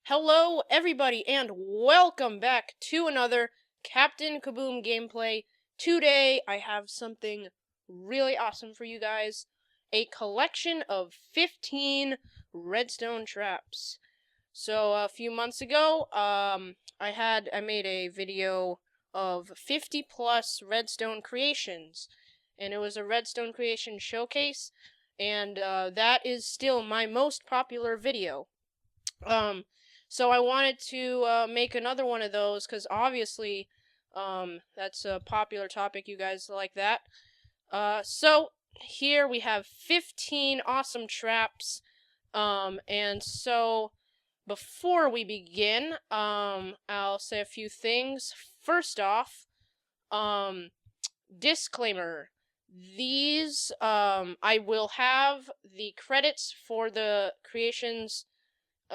Hello, everybody, and welcome back to another Captain Kaboom gameplay. Today, I have something really awesome for you guys. A collection of 15 redstone traps. So, a few months ago, I made a video of 50 plus redstone creations. And it was a redstone creation showcase, and that is still my most popular video. So I wanted to make another one of those because obviously, that's a popular topic. You guys like that. So here we have 15 awesome traps. And so before we begin, I'll say a few things. First off, disclaimer. These, I will have the credits for the creations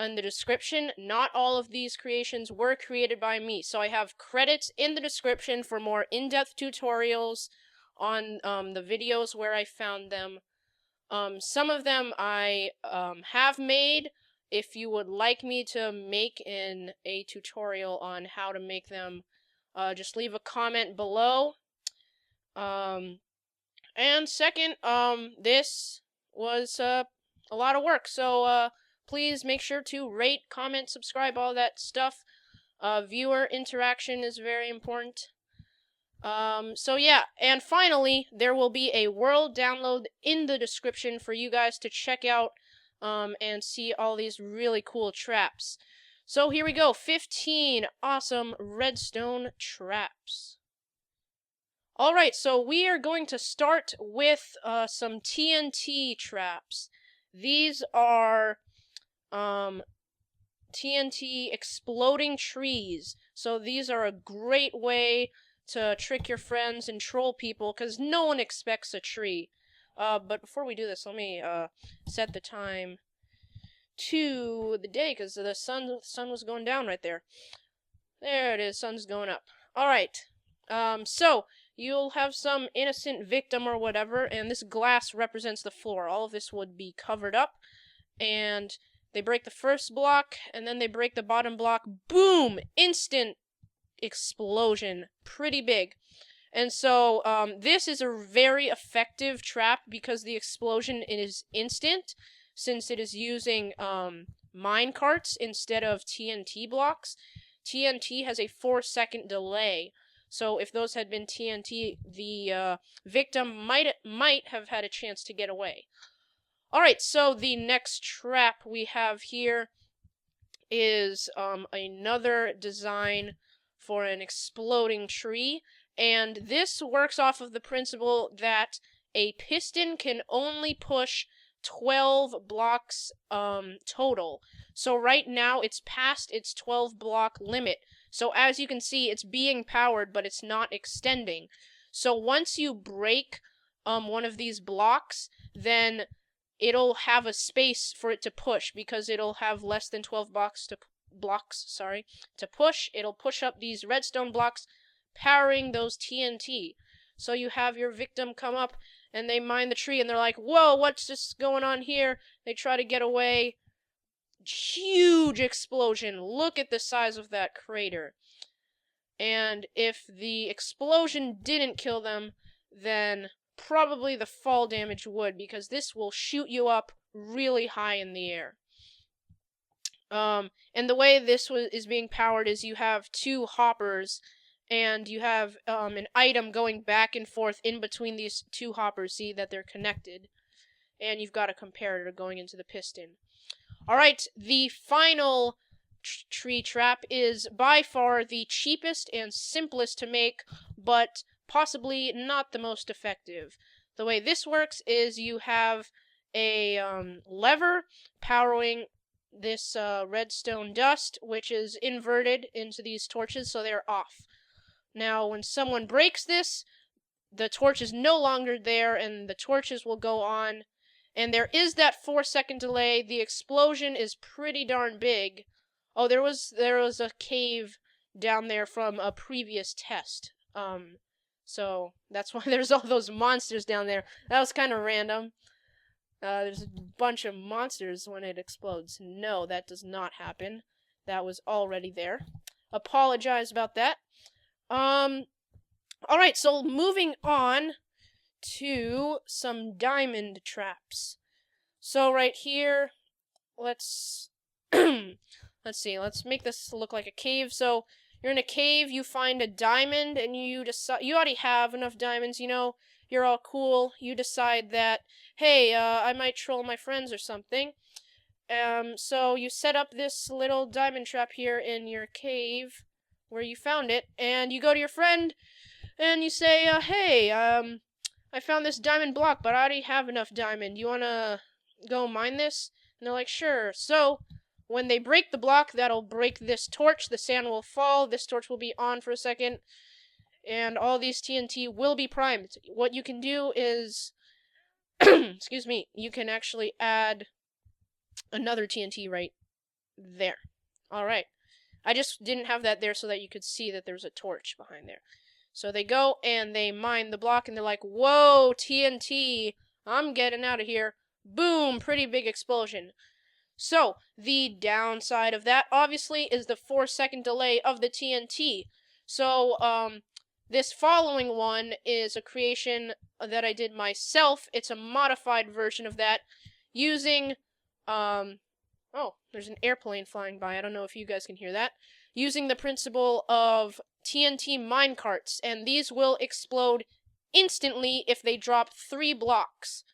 in the description. Not all of these creations were created by me, so I have credits in the description for more in-depth tutorials on the videos where I found them. Some of them I have made. If you would like me to make a tutorial on how to make them, just leave a comment below. And second, this was a lot of work, so please make sure to rate, comment, subscribe, all that stuff. Viewer interaction is very important. So yeah, and finally, there will be a world download in the description for you guys to check out, and see all these really cool traps. So here we go, 15 awesome redstone traps. Alright, so we are going to start with some TNT traps. These are TNT exploding trees. So these are a great way to trick your friends and troll people, because no one expects a tree. But before we do this, let me set the time to the day, because the sun was going down right there. There it is, sun's going up. Alright, so you'll have some innocent victim or whatever, and this glass represents the floor. All of this would be covered up, and they break the first block, and then they break the bottom block. Boom! Instant explosion. Pretty big. And so, this is a very effective trap because the explosion is instant, since it is using, mine carts instead of TNT blocks. TNT has a 4-second delay. So if those had been TNT, the victim might have had a chance to get away. Alright, so the next trap we have here is another design for an exploding tree. And this works off of the principle that a piston can only push 12 blocks total. So right now it's past its 12 block limit. So as you can see, it's being powered, but it's not extending. So once you break one of these blocks, then it'll have a space for it to push, because it'll have less than 12 blocks to push. It'll push up these redstone blocks, powering those TNT. So you have your victim come up, and they mine the tree, and they're like, whoa, what's this going on here? They try to get away. Huge explosion. Look at the size of that crater. And if the explosion didn't kill them, then probably the fall damage would, because this will shoot you up really high in the air. And the way this is being powered is you have two hoppers, and you have an item going back and forth in between these two hoppers. See that they're connected, and you've got a comparator going into the piston. Alright, the final tree trap is by far the cheapest and simplest to make, but possibly not the most effective. The way this works is you have a lever powering this redstone dust, which is inverted into these torches, so they're off. Now, when someone breaks this, the torch is no longer there, and the torches will go on. And there is that 4-second delay. The explosion is pretty darn big. Oh, there was a cave down there from a previous test. So that's why there's all those monsters down there. That was kind of random. There's a bunch of monsters when it explodes. No, that does not happen. That was already there. Apologize about that. Alright, so moving on to some diamond traps. So right here, let's let's see. Let's make this look like a cave. So you're in a cave, you find a diamond, and you decide you already have enough diamonds. You know, you're all cool. You decide that, hey, I might troll my friends or something. So you set up this little diamond trap here in your cave where you found it, and you go to your friend and you say, hey, I found this diamond block, but I already have enough diamond. You wanna go mine this? And they're like, sure. So when they break the block, that'll break this torch. The sand will fall. This torch will be on for a second. And all these TNT will be primed. What you can do is, excuse me, you can actually add another TNT right there. Alright. I just didn't have that there so that you could see that there's a torch behind there. So they go and they mine the block and they're like, whoa, TNT, I'm getting out of here. Boom, pretty big explosion. So, the downside of that, obviously, is the 4-second delay of the TNT. So, this following one is a creation that I did myself. It's a modified version of that using, oh, there's an airplane flying by. I don't know if you guys can hear that. Using the principle of TNT minecarts, and these will explode instantly if they drop 3 blocks.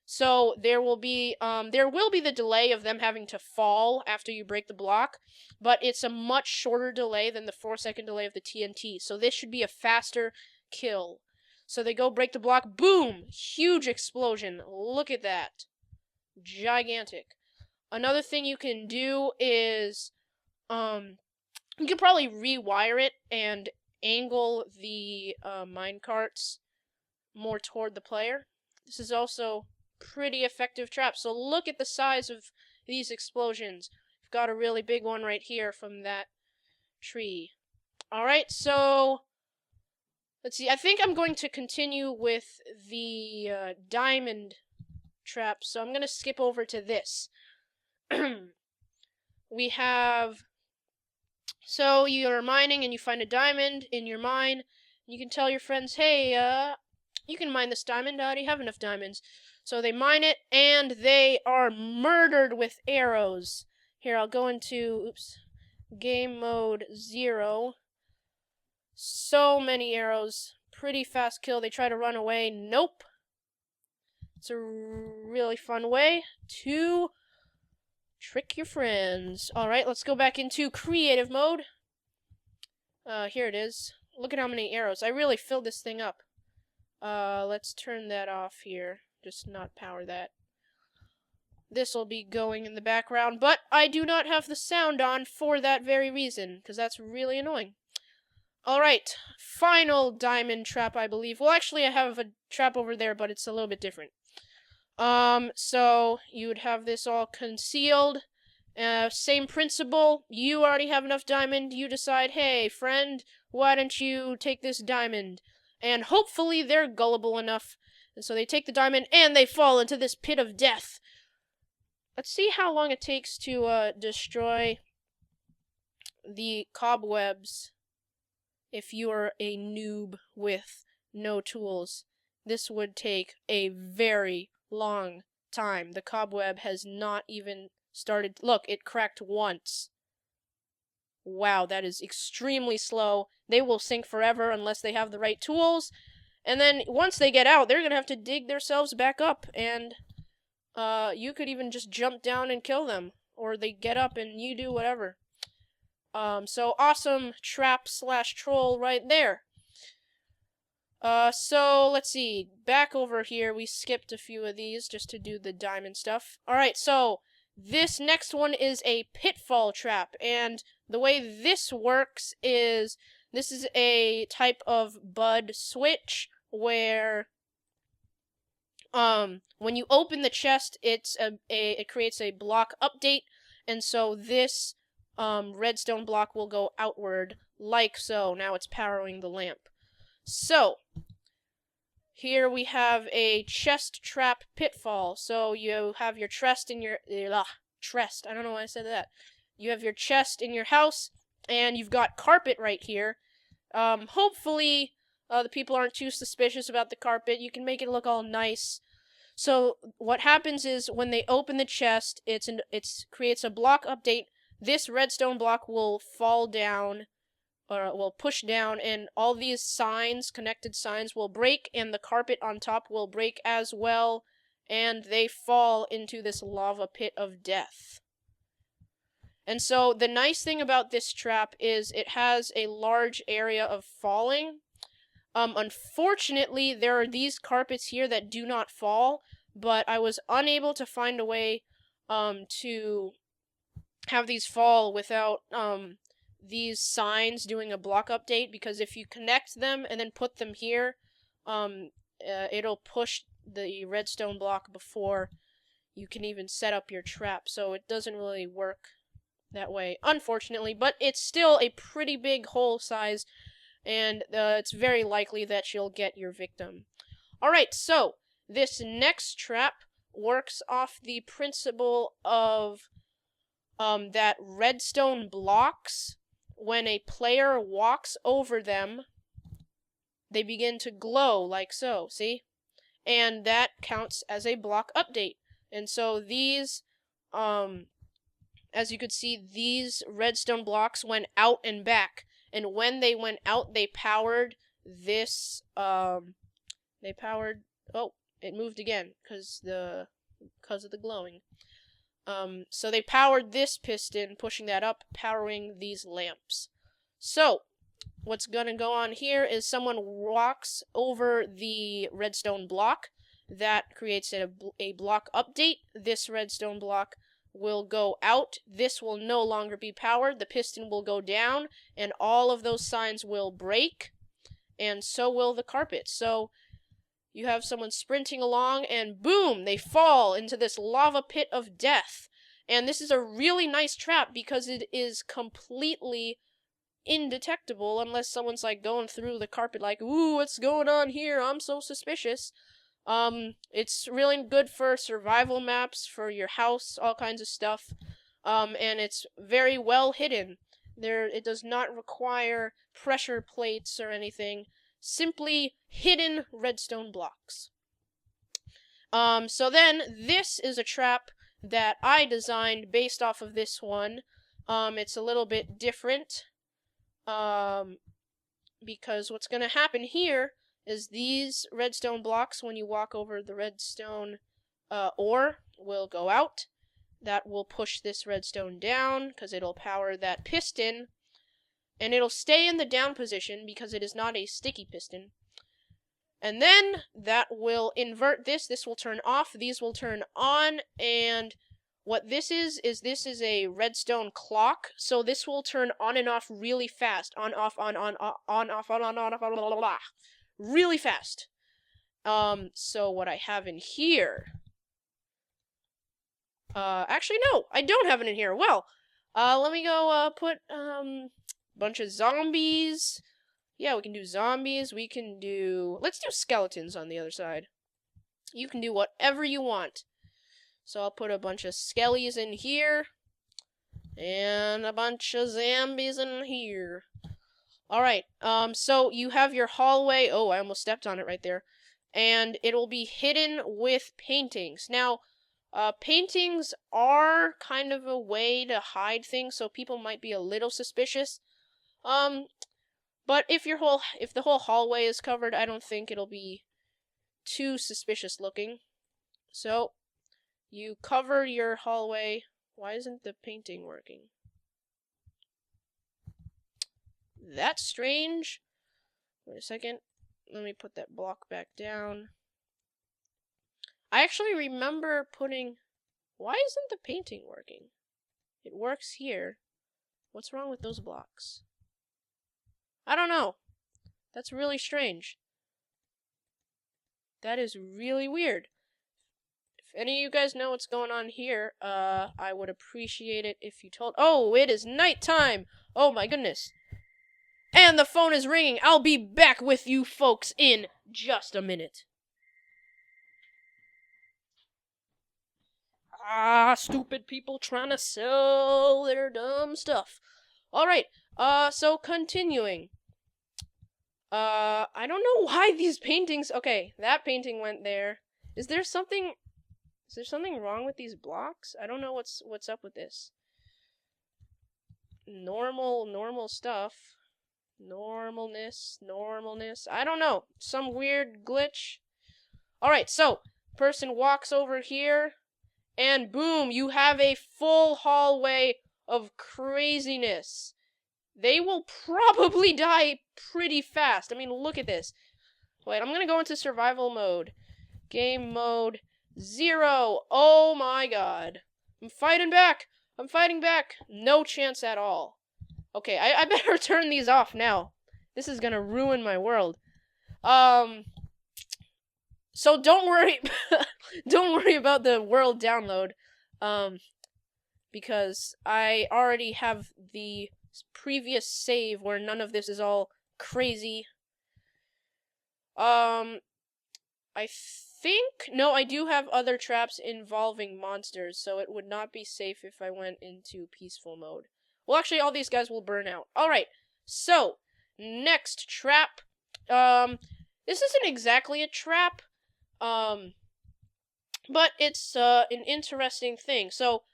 So there will be the delay of them having to fall after you break the block, but it's a much shorter delay than the 4-second delay of the TNT. So this should be a faster kill. So they go break the block, boom! Huge explosion. Look at that. Gigantic. Another thing you can do is, you could probably rewire it and angle the minecarts more toward the player. This is also pretty effective trap. So look at the size of these explosions. We've got a really big one right here from that tree. Alright, so let's see. I think I'm going to continue with the diamond trap. So I'm going to skip over to this. We have... So you're mining and you find a diamond in your mine. You can tell your friends, hey, you can mine this diamond. I already have enough diamonds. So they mine it, and they are murdered with arrows. Here, I'll go into, game mode 0. So many arrows. Pretty fast kill. They try to run away. Nope. It's a really fun way to trick your friends. Alright, let's go back into creative mode. Here it is. Look at how many arrows. I really filled this thing up. Let's turn that off here. Just not power that. This will be going in the background, but I do not have the sound on for that very reason, because that's really annoying. Alright, final diamond trap, I believe. Well, actually, I have a trap over there, but it's a little bit different. So you would have this all concealed. Same principle. You already have enough diamond. You decide, hey, friend, why don't you take this diamond? And hopefully they're gullible enough. And so they take the diamond and they fall into this pit of death. Let's see how long it takes to destroy the cobwebs if you are a noob with no tools. This would take a very long time. The cobweb has not even started. Look, it cracked once. Wow, that is extremely slow. They will sink forever unless they have the right tools. And then once they get out, they're gonna have to dig themselves back up. And you could even just jump down and kill them. Or they get up and you do whatever. So awesome trap / troll right there. So let's see. Back over here, we skipped a few of these just to do the diamond stuff. Alright, so this next one is a pitfall trap. And the way this works is this is a type of bud switch where when you open the chest, it creates a block update, and so this redstone block will go outward like so. Now it's powering the lamp. So here we have a chest trap pitfall. So you have your chest in your chest. I don't know why I said that. you have your chest in your house, and you've got carpet right here. Hopefully, the people aren't too suspicious about the carpet. You can make it look all nice. So what happens is when they open the chest, it creates a block update. This redstone block will fall down, or will push down, and all these signs, connected signs, will break, and the carpet on top will break as well, and they fall into this lava pit of death. And so the nice thing about this trap is it has a large area of falling. Unfortunately, there are these carpets here that do not fall, but I was unable to find a way to have these fall without these signs doing a block update, because if you connect them and then put them here, it'll push the redstone block before you can even set up your trap, so it doesn't really work that way, unfortunately, but it's still a pretty big hole size, and it's very likely that you'll get your victim. Alright, so this next trap works off the principle of that redstone blocks, when a player walks over them, they begin to glow like so, see? And that counts as a block update. And so these, as you could see, these redstone blocks went out and back. And when they went out, they powered this, oh, it moved again, because of the glowing. So they powered this piston, pushing that up, powering these lamps. So, what's gonna go on here is someone walks over the redstone block. That creates a block update. This redstone block will go out. This will no longer be powered. The piston will go down, and all of those signs will break, and so will the carpet. So, you have someone sprinting along, and boom, they fall into this lava pit of death. And this is a really nice trap because it is completely indetectable unless someone's like going through the carpet like, ooh, what's going on here? I'm so suspicious. It's really good for survival maps, for your house, all kinds of stuff. And it's very well hidden. It does not require pressure plates or anything. Simply hidden redstone blocks. So then, this is a trap that I designed based off of this one. It's a little bit different. Because what's going to happen here is these redstone blocks, when you walk over the redstone ore, will go out. That will push this redstone down, because it'll power that piston. And it'll stay in the down position, because it is not a sticky piston. And then, that will invert this. This will turn off. These will turn on. And what this is a redstone clock. So this will turn on and off really fast. On, off, on, off, on, off, blah, blah, blah, blah. Really fast. So what I have in here... actually, no. I don't have it in here. Well, let me go, put, bunch of zombies. Yeah, we can do zombies. We can do... Let's do skeletons on the other side. You can do whatever you want. So I'll put a bunch of skellies in here. And a bunch of zombies in here. Alright, so you have your hallway. Oh, I almost stepped on it right there. And it'll be hidden with paintings. Now, paintings are kind of a way to hide things, so people might be a little suspicious. But if the whole hallway is covered, I don't think it'll be too suspicious looking. So, you cover your hallway. Why isn't the painting working? That's strange. Wait a second. Let me put that block back down. I actually remember putting... Why isn't the painting working? It works here. What's wrong with those blocks? I don't know. That's really strange. That is really weird. If any of you guys know what's going on here, I would appreciate it if you told... Oh, it is nighttime! Oh my goodness. And the phone is ringing. I'll be back with you folks in just a minute. Stupid people trying to sell their dumb stuff. Alright, so continuing. I don't know why these paintings... Okay, that painting went there. Is there something wrong with these blocks? I don't know what's up with this. Normal stuff. Normalness. I don't know. Some weird glitch. Alright, so, person walks over here, and boom, you have a full hallway of craziness. They will probably die pretty fast. I mean, look at this. Wait, I'm gonna go into survival mode. Game mode 0. Oh my god. I'm fighting back. No chance at all. Okay, I better turn these off now. This is gonna ruin my world. So don't worry, don't worry about the world download, because I already have the previous save where none of this is all crazy. I do have other traps involving monsters, so it would not be safe if I went into peaceful mode. Well, actually, all these guys will burn out. Alright, so, next trap. This isn't exactly a trap, but it's, an interesting thing. So,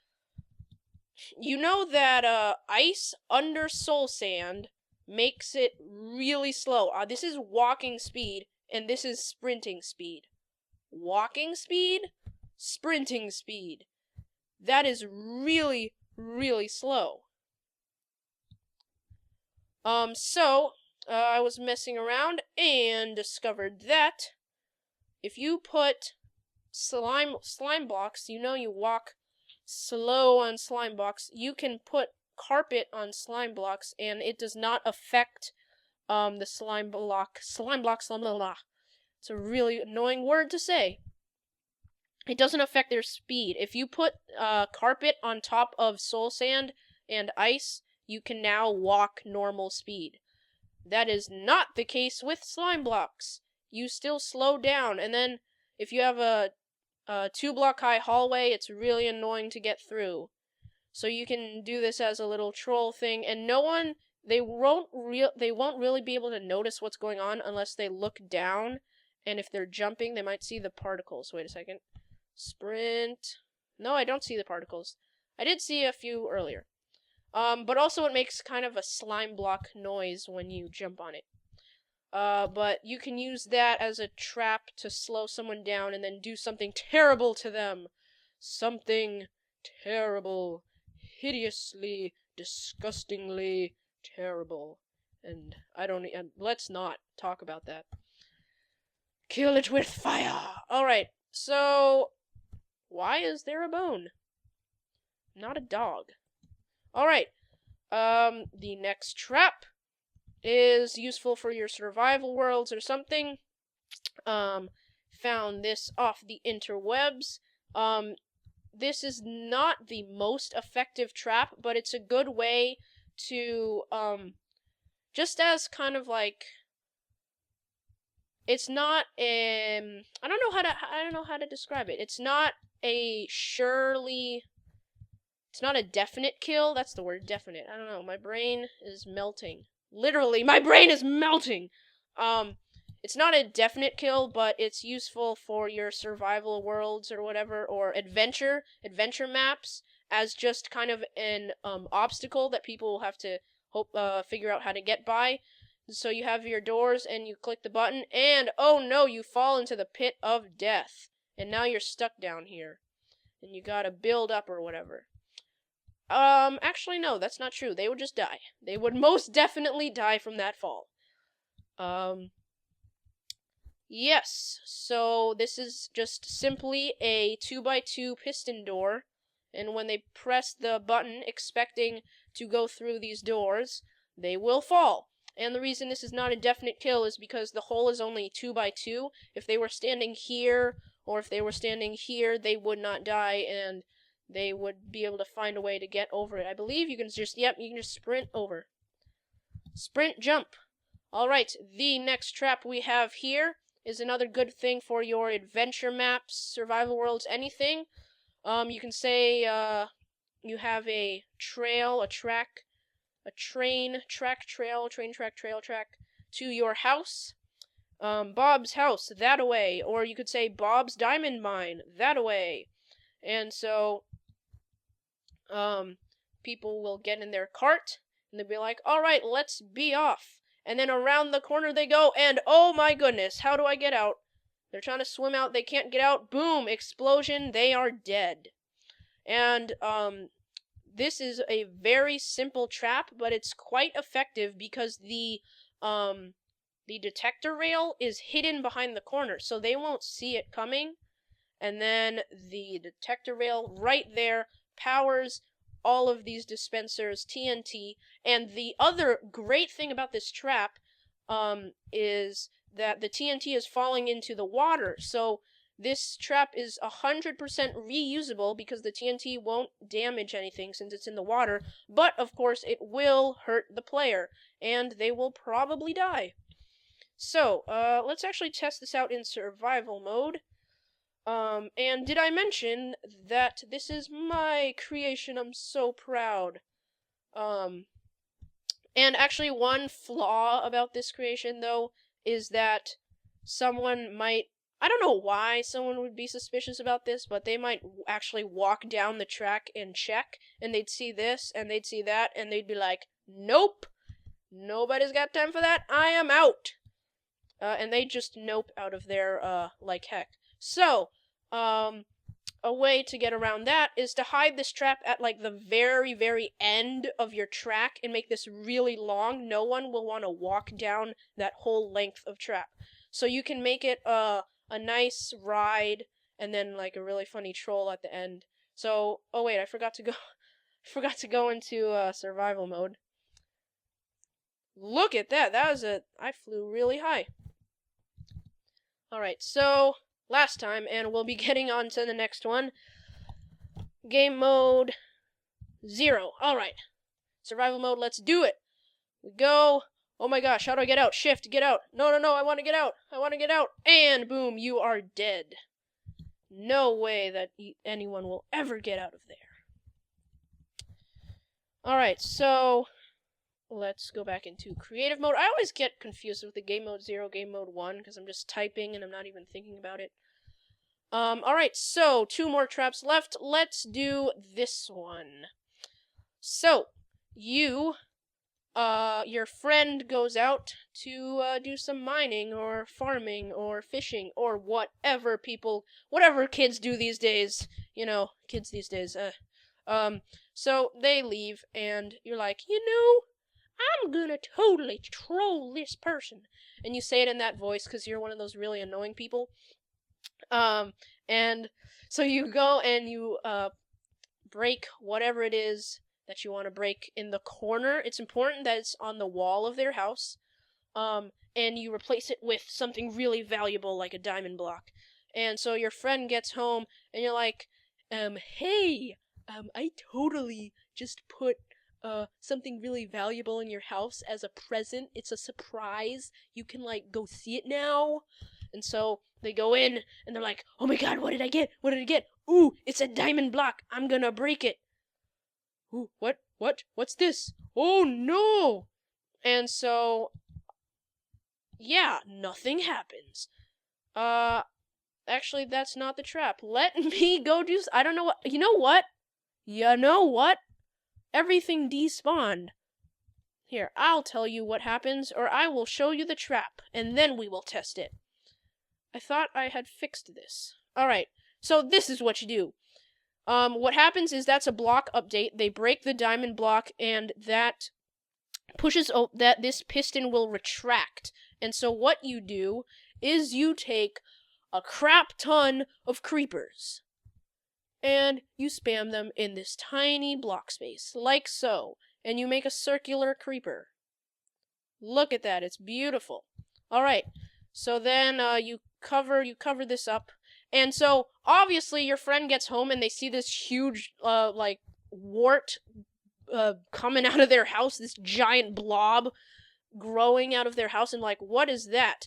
you know that, ice under soul sand makes it really slow. This is walking speed, and this is sprinting speed. Walking speed, sprinting speed. That is really, really slow. I was messing around and discovered that if you put slime blocks, you know you walk slow on slime blocks, you can put carpet on slime blocks and it does not affect the slime block. It's a really annoying word to say. It doesn't affect their speed. If you put carpet on top of soul sand and ice, you can now walk normal speed. That is not the case with slime blocks. You still slow down, and then if you have a 2-block high hallway, it's really annoying to get through. So you can do this as a little troll thing, and they won't really be able to notice what's going on unless they look down, and if they're jumping, they might see the particles. Wait a second. Sprint. No, I don't see the particles. I did see a few earlier. But also it makes kind of a slime block noise when you jump on it. But you can use that as a trap to slow someone down and then do something terrible to them. Something terrible. Hideously, disgustingly terrible. And let's not talk about that. Kill it with fire! Alright, so, why is there a bone? Not a dog. Alright, the next trap is useful for your survival worlds or something. Found this off the interwebs. This is not the most effective trap, but it's a good way to, just as kind of like, it's not I don't know how to describe it. It's not a definite kill. That's the word, definite. I don't know. My brain is melting. Literally, my brain is melting. It's not a definite kill, but it's useful for your survival worlds or whatever, or adventure maps, as just kind of an obstacle that people will have to figure out how to get by. So you have your doors, and you click the button, and oh no, you fall into the pit of death. And now you're stuck down here. And you gotta build up or whatever. Actually no, that's not true. They would just die. They would most definitely die from that fall. Yes, so this is just simply a 2x2 piston door, and when they press the button expecting to go through these doors, they will fall. And the reason this is not a definite kill is because the hole is only 2x2. If they were standing here, or if they were standing here, they would not die, and they would be able to find a way to get over it. I believe you can just sprint over. Sprint jump. Alright, the next trap we have here is another good thing for your adventure maps, survival worlds, anything. You can say, you have a trail, a track, train track trail to your house. Bob's house, that away. Or you could say Bob's diamond mine, that away. And so, people will get in their cart, and they'll be like, alright, let's be off. And then around the corner they go, and oh my goodness, how do I get out? They're trying to swim out, they can't get out, boom, explosion, they are dead. And, this is a very simple trap, but it's quite effective because the detector rail is hidden behind the corner, so they won't see it coming. And then the detector rail right there powers all of these dispensers, TNT. And the other great thing about this trap is that the TNT is falling into the water. So this trap is 100% reusable because the TNT won't damage anything since it's in the water. But, of course, it will hurt the player, and they will probably die. So, let's actually test this out in survival mode. And did I mention that this is my creation? I'm so proud. And actually one flaw about this creation, though, is that someone might, I don't know why someone would be suspicious about this, but they might actually walk down the track and check, and they'd see this, and they'd see that, and they'd be like, nope, nobody's got time for that, I am out. And they just nope out of there, like heck. So, a way to get around that is to hide this trap at, like, the very, very end of your track and make this really long. No one will want to walk down that whole length of trap. So you can make it, a nice ride, and then, like, a really funny troll at the end. So, oh wait, I forgot to go into, survival mode. Look at that, I flew really high. Alright, so, last time, and we'll be getting on to the next one. Game mode 0. Alright. Survival mode, let's do it. We go. Oh my gosh, how do I get out? Shift, get out. No, I want to get out. And boom, you are dead. No way that anyone will ever get out of there. Alright, so let's go back into creative mode. I always get confused with the game mode 0, game mode 1, because I'm just typing and I'm not even thinking about it. Alright, so 2 more traps left. Let's do this one. So, your friend goes out to, do some mining, or farming, or fishing, or whatever kids do these days. You know, kids these days, so they leave, and you're like, I'm gonna totally troll this person. And you say it in that voice, because you're one of those really annoying people. And so you go and you, break whatever it is that you want to break in the corner. It's important that it's on the wall of their house. And you replace it with something really valuable, like a diamond block. And so your friend gets home, and you're like, hey, I totally just put, something really valuable in your house as a present. It's a surprise. You can, like, go see it now. And so they go in, and they're like, oh my god, what did I get? Ooh, it's a diamond block. I'm gonna break it. Ooh, what's this? Oh no! And so, yeah, nothing happens. Actually, that's not the trap. Let me go do, I don't know what, you know what? Everything despawned. Here, I'll tell you what happens, or I will show you the trap, and then we will test it. I thought I had fixed this. Alright, so this is what you do. What happens is that's a block update. They break the diamond block, and that pushes that this piston will retract. And so what you do is you take a crap ton of creepers, and you spam them in this tiny block space, like so. And you make a circular creeper. Look at that, it's beautiful. Alright, so then you cover this up. And so, obviously, your friend gets home and they see this huge, like, wart coming out of their house, this giant blob growing out of their house, and like, what is that?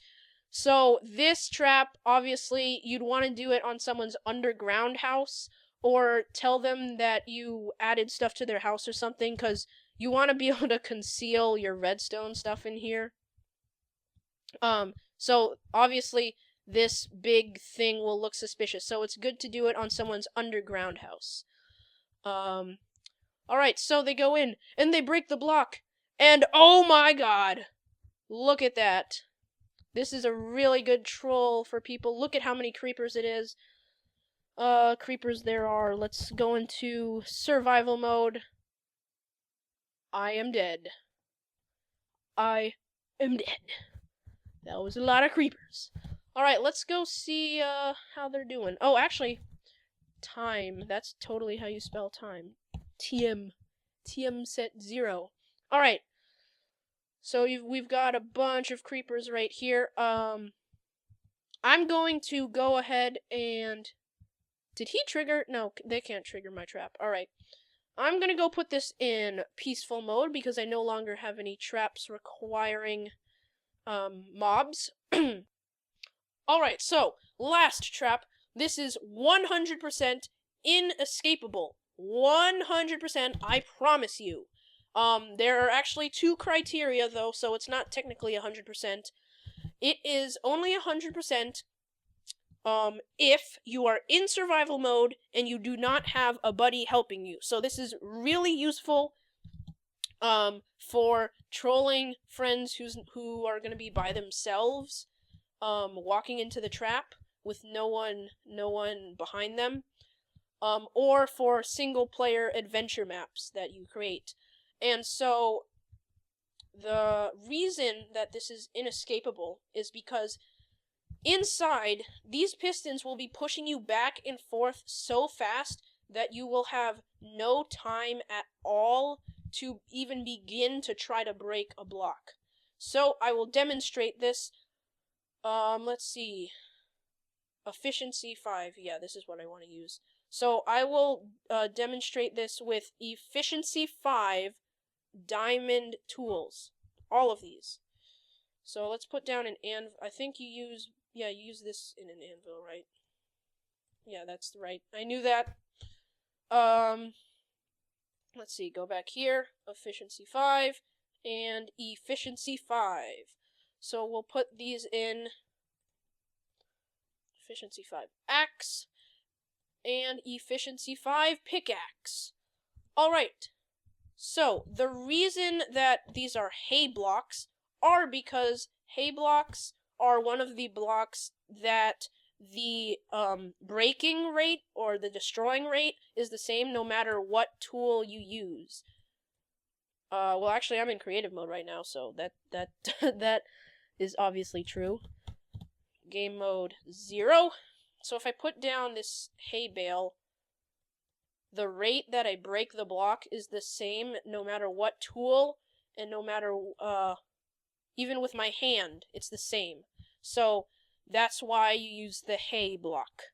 So, this trap, obviously, you'd want to do it on someone's underground house, or tell them that you added stuff to their house or something, because you want to be able to conceal your redstone stuff in here. So obviously this big thing will look suspicious, so it's good to do it on someone's underground house. Alright, so they go in, and they break the block, and oh my god! Look at that. This is a really good troll for people. Look at how many creepers it is. Creepers there are. Let's go into survival mode. I am dead. I am dead. That was a lot of creepers. Alright, let's go see, how they're doing. Oh, actually, time. That's totally how you spell time. TM. TM set 0. Alright. So we've got a bunch of creepers right here. I'm going to go ahead and... Did he trigger? No, they can't trigger my trap. Alright. I'm gonna go put this in peaceful mode because I no longer have any traps requiring mobs. Alright, so, last trap. This is 100% inescapable. 100%, I promise you. There are actually 2 criteria though, so it's not technically 100%. It is only 100% if you are in survival mode and you do not have a buddy helping you. So this is really useful for trolling friends who are going to be by themselves, walking into the trap with no one behind them, or for single player adventure maps that you create. And so the reason that this is inescapable is because inside, these pistons will be pushing you back and forth so fast that you will have no time at all to even begin to try to break a block. So, I will demonstrate this. Let's see. Efficiency 5. Yeah, this is what I want to use. So, I will demonstrate this with Efficiency 5 diamond tools. All of these. So, let's put down an anvil. I think you use... Yeah, you use this in an anvil, right? Yeah, that's right. I knew that. Let's see, go back here. Efficiency 5 and Efficiency 5. So we'll put these in Efficiency 5 axe and Efficiency 5 pickaxe. Alright. So, the reason that these are hay blocks are because hay blocks are one of the blocks that the breaking rate or the destroying rate is the same no matter what tool you use. Well, actually, I'm in creative mode right now, so that is obviously true. Game mode 0. So if I put down this hay bale, the rate that I break the block is the same no matter what tool, and no matter even with my hand, it's the same. So, that's why you use the hay block.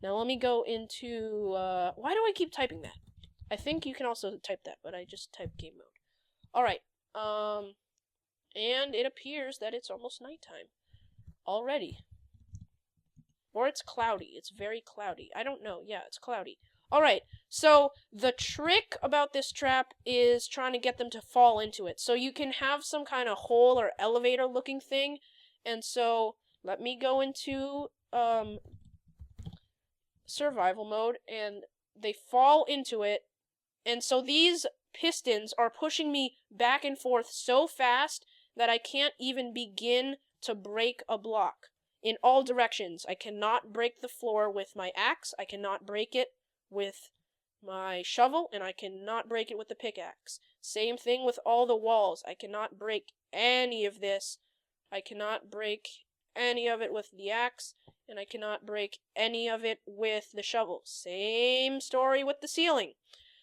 Now, let me go into, why do I keep typing that? I think you can also type that, but I just typed game mode. Alright, and it appears that it's almost nighttime. Already. Or it's cloudy. It's very cloudy. I don't know. Yeah, it's cloudy. Alright, so the trick about this trap is trying to get them to fall into it. So you can have some kind of hole or elevator looking thing, and so let me go into survival mode, and they fall into it, and so these pistons are pushing me back and forth so fast that I can't even begin to break a block in all directions. I cannot break the floor with my axe, I cannot break it with my shovel, and I cannot break it with the pickaxe. Same thing with all the walls. I cannot break any of this. I cannot break any of it with the axe, and I cannot break any of it with the shovel. Same story with the ceiling.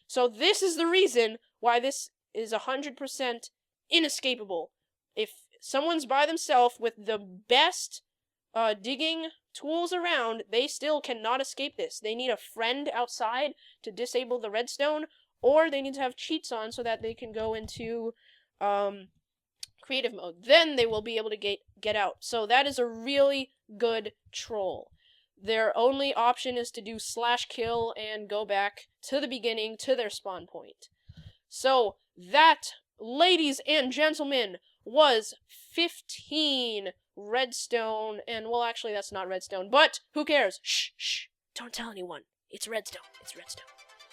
So this is the reason why this is 100% inescapable. If someone's by themselves with the best digging tools around, they still cannot escape this. They need a friend outside to disable the redstone, or they need to have cheats on so that they can go into creative mode. Then they will be able to get out. So that is a really good troll. their only option is to do /kill and go back to the beginning to their spawn point. So that, ladies and gentlemen, was 15 redstone, and well, actually, that's not redstone, but who cares? Shh, don't tell anyone. It's redstone.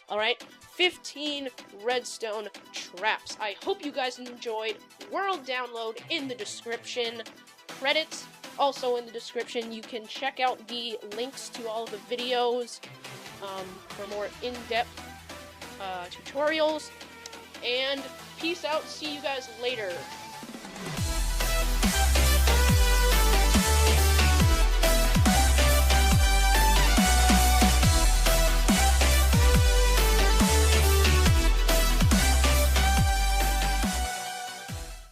Alright, 15 redstone traps. I hope you guys enjoyed. World download in the description. Credits also in the description. You can check out the links to all of the videos for more in-depth tutorials. And peace out. See you guys later.